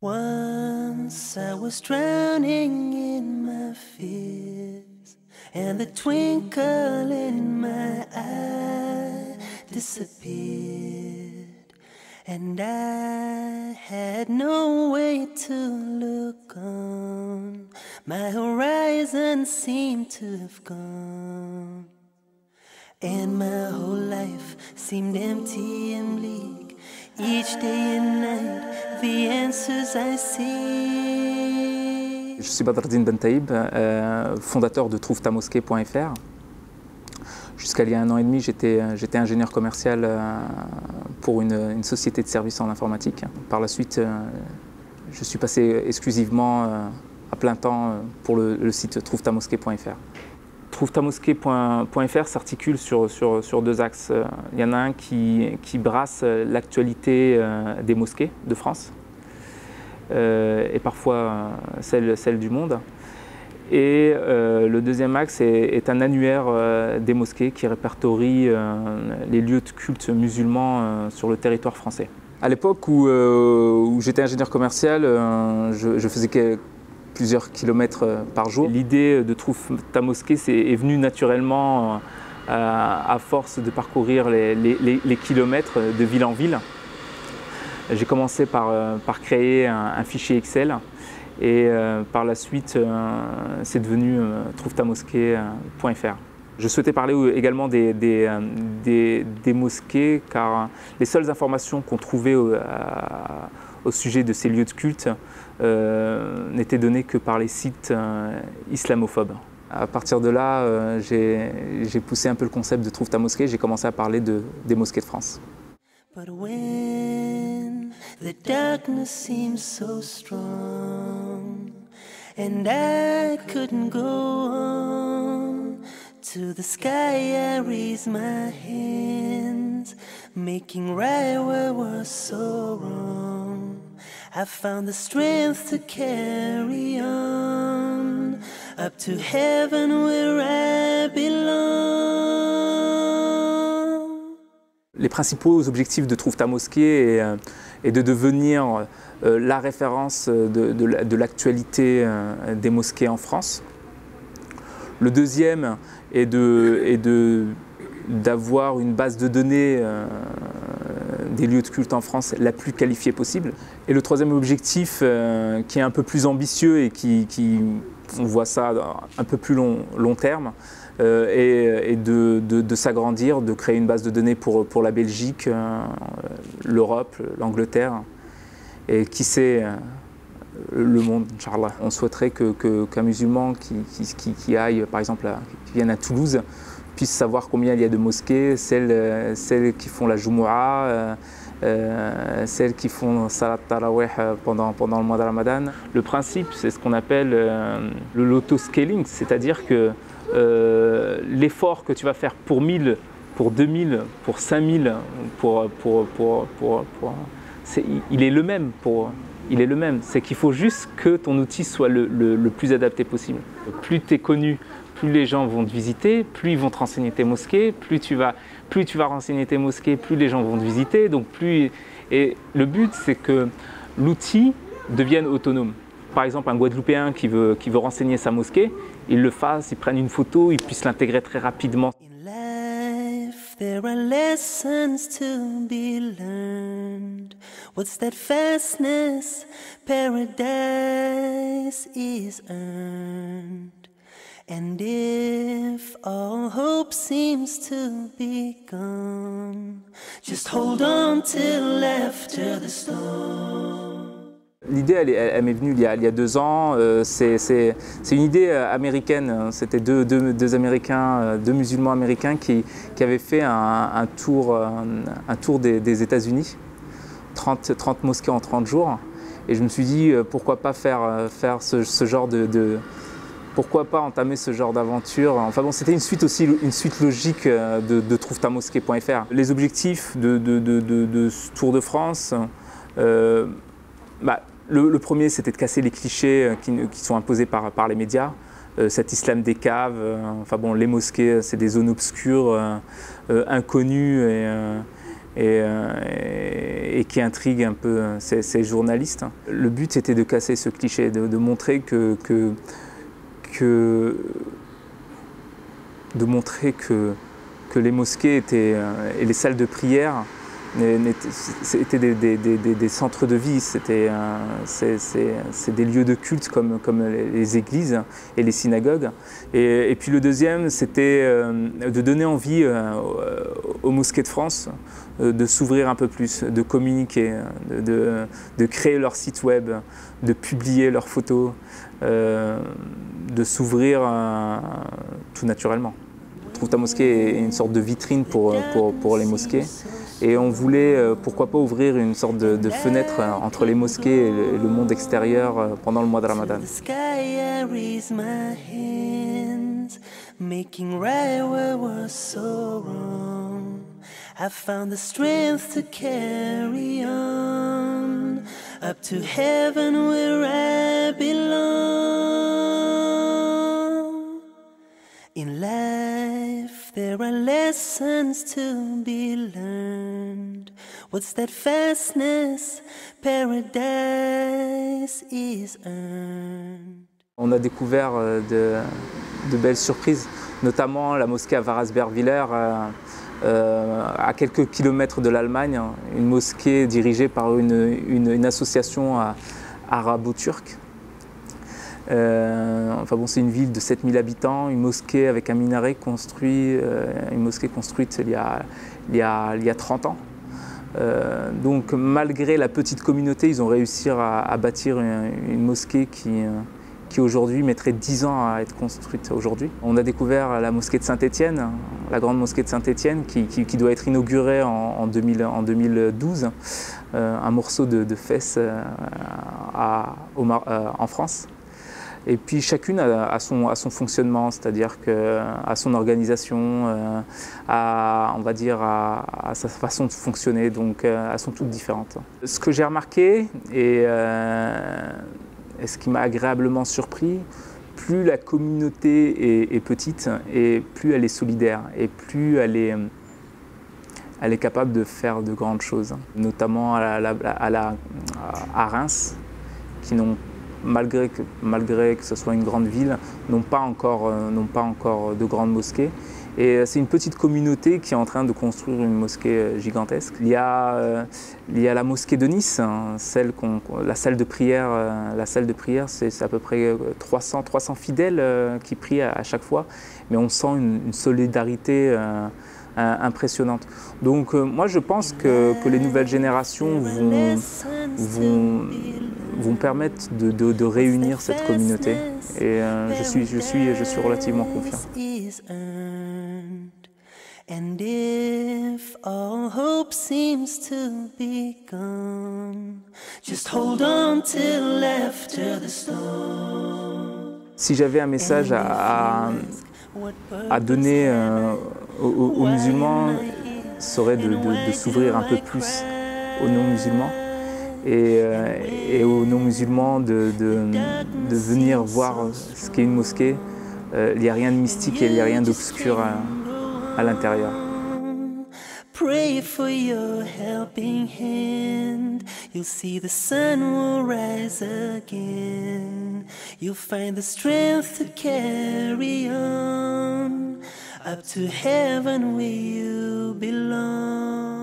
Once I was drowning in my fears, and the twinkle in my eye disappeared, and I had no way to look on. My horizon seemed to have gone, and my whole life seemed empty and bleak. Each day and night, the answers I seek. Je suis Badreddine Bentaïb, fondateur de trouvetamosquée.fr. Jusqu'à il y a 1 an et demi, j'étais ingénieur commercial pour une société de services en informatique. Par la suite, je suis passé exclusivement à plein temps pour le site trouvetamosquée.fr. Trouvetamosquée.fr s'articule sur 2 axes. Il y en a un qui brasse l'actualité des mosquées de France et parfois celle du monde. Et le deuxième axe est un annuaire des mosquées qui répertorie les lieux de culte musulmans sur le territoire français. À l'époque où j'étais ingénieur commercial, je faisais plusieurs kilomètres par jour. L'idée de Trouve ta mosquée est venue naturellement à force de parcourir les kilomètres de ville en ville. J'ai commencé par créer un fichier Excel et par la suite c'est devenu trouvetamosquée.fr. Je souhaitais parler également des mosquées car les seules informations qu'on trouvait au sujet de ces lieux de culte n'étaient données que par les sites islamophobes. À partir de là, j'ai poussé un peu le concept de Trouve ta mosquée, j'ai commencé à parler des mosquées de France. But when the darkness seemed so strong and I couldn't go on, to the sky I raised my hands, making right what was so wrong. I found the strength to carry on, up to heaven where I belong. Les principaux objectifs de Trouve ta mosquée est de devenir la référence de l'actualité des mosquées en France. Le deuxième est d'avoir une base de données des lieux de culte en France la plus qualifiée possible. Et le troisième objectif, qui est un peu plus ambitieux et on voit ça un peu plus long terme, et de s'agrandir, de créer une base de données pour la Belgique, l'Europe, l'Angleterre et qui sait le monde, Inch'Allah. On souhaiterait qu'un musulman qui aille, par exemple, qui vienne à Toulouse, puisse savoir combien il y a de mosquées, celles qui font la Jumu'ah, celles qui font Salat Tarawih pendant le mois de Ramadan. Le principe, c'est ce qu'on appelle l'autoscaling, c'est-à-dire que l'effort que tu vas faire pour 1000, pour 2000, pour 5000, il est le même. C'est qu'il faut juste que ton outil soit le plus adapté possible. Plus tu es connu, plus les gens vont te visiter, plus ils vont te renseigner tes mosquées, plus tu vas renseigner tes mosquées, plus les gens vont te visiter. Et le but, c'est que l'outil devienne autonome. Par exemple, un Guadeloupéen qui veut renseigner sa mosquée, il le fasse, il prenne une photo, il puisse l'intégrer très rapidement. In life, there are lessons to be learned. What's that fastness? Paradise is earned. And if all hope seems to be gone, just hold on till after the storm. L'idée, elle m'est venue il y a 2 ans. C'est une idée américaine. C'était deux Américains, 2 musulmans américains qui avaient fait un tour des États-Unis, 30 mosquées en 30 jours. Et je me suis dit, pourquoi pas faire ce genre pourquoi pas entamer ce genre d'aventure. Enfin bon, c'était une suite logique de trouvetamosquée.fr. Les objectifs de ce Tour de France, le premier, c'était de casser les clichés qui sont imposés par les médias. Cet islam des caves, les mosquées, c'est des zones obscures, inconnues et qui intrigue un peu ces journalistes. Le but était de casser ce cliché, de montrer que les mosquées étaient, et les salles de prière étaient des centres de vie, c'est des lieux de culte comme les églises et les synagogues. Et puis le deuxième, c'était de donner envie aux mosquées de France de s'ouvrir un peu plus, de communiquer, de créer leur site web, de publier leurs photos, de s'ouvrir tout naturellement. Trouve ta mosquée est une sorte de vitrine pour les mosquées. Et on voulait, pourquoi pas, ouvrir une sorte de fenêtre entre les mosquées et le monde extérieur pendant le mois de Ramadan. In life, there are lessons to be learned. What's that fastness? Paradise is earned. On a découvert de belles surprises, notamment la mosquée à Varas-Berviller, à quelques kilomètres de l'Allemagne, une mosquée dirigée par une association arabo-turque. Enfin bon, c'est une ville de 7000 habitants, une mosquée avec un minaret construit, une mosquée construite il y a 30 ans. Donc malgré la petite communauté, ils ont réussi à bâtir une mosquée qui aujourd'hui mettrait 10 ans à être construite aujourd'hui. On a découvert la mosquée de Saint-Étienne, la grande mosquée de Saint-Étienne qui doit être inaugurée en 2012, un morceau de fesses en France. Et puis chacune a son fonctionnement, c'est-à-dire à son organisation, on va dire à sa façon de fonctionner, donc elles sont toutes différentes. Ce que j'ai remarqué et ce qui m'a agréablement surpris, plus la communauté est petite et plus elle est solidaire et plus elle est capable de faire de grandes choses, notamment à Reims, qui n'ont malgré que ce soit une grande ville, n'ont pas encore de grandes mosquées. Et c'est une petite communauté qui est en train de construire une mosquée gigantesque. Il y a la mosquée de Nice, hein, la salle de prière. La salle de prière, c'est à peu près 300 fidèles qui prient à chaque fois. Mais on sent une solidarité impressionnante. Donc moi je pense que les nouvelles générations vont permettre de réunir cette communauté et je suis relativement confiant. And if all hope seems to be gone, just hold on till after the storm. Si j'avais un message à donner aux musulmans, serait de s'ouvrir un peu plus aux non-musulmans et aux non-musulmans de venir voir ce qu'est une mosquée. Il n'y a rien de mystique et il n'y a rien d'obscur à l'intérieur. Pray for your helping hand. You'll see the sun will rise again. You'll find the strength to carry on up to heaven where you belong.